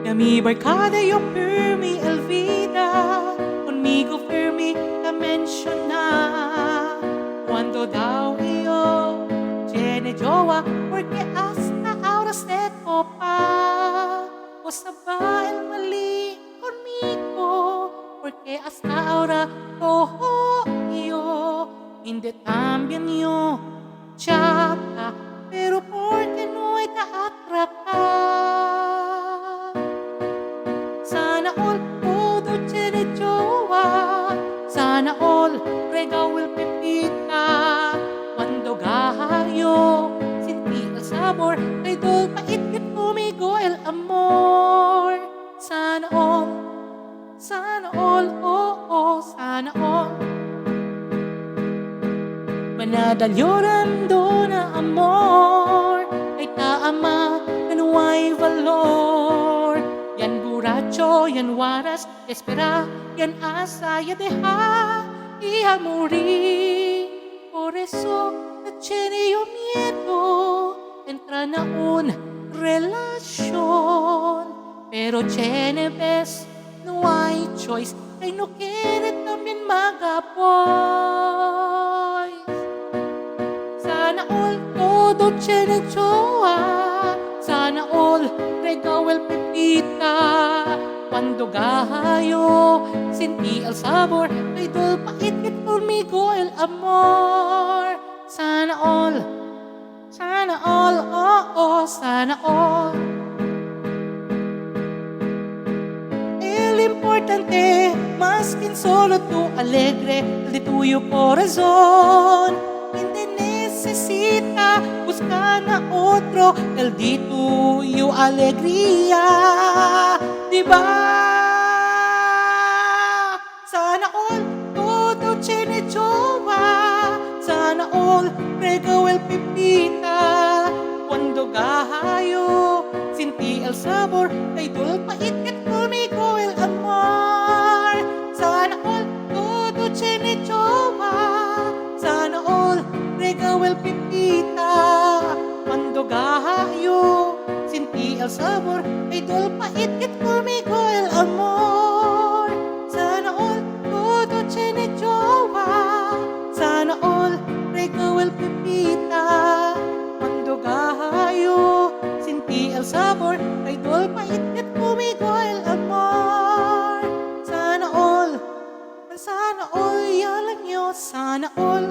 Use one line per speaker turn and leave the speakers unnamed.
De mi barcada yo per mi Elvira, conmigo firme la menciona. Cuando daw iyo tiene jowa, porque hasta ahora se topa. O sabá el mali conmigo, porque hasta ahora todo yo, hindi también yo chata, pero porque no hay ka-atraka. Sana all todo tiene jowa, sana all regawil pipita. Cuando gayo, sentí el sabor, kay dol pait kit conmigo el amor. Sana all, oh, oh, sana all. Manadal llorando na amor, ay taama na nuway valor. Yan buracho, yan waras, espera, yan asa, ya deja y a morir. Por eso no tiene yo miedo, entra na una relación. Pero tiene vez, no hay choice, ay no quiere también magapoy. Sana all todo tiene jowa, sana all regawil pipita. Cuando gayo, sentí el sabor, kay dol pait kit conmigo el amor. Sana all, oh, oh, sana all. El importante, más que solo tú alegre, el de tuyo corazón. Hindi necesita buscar na otro, el de tuyo alegría. Diba? Sana all todo tiene jowa, sana all regawil pipita. Cuando gayo, sentí el sabor, kay dol pait kit conmigo el amor. Sana all todo tiene jowa, sana all regawil pipita. Cuando gayo, sentí el sabor, kay dol pait kit conmigo el amor. Sana all todo tiene jowa, sana all regawil pipita. Cuando gayo, sentí el sabor, kay dol pait kit conmigo el amor. Sana all, yan lang yun, sana all.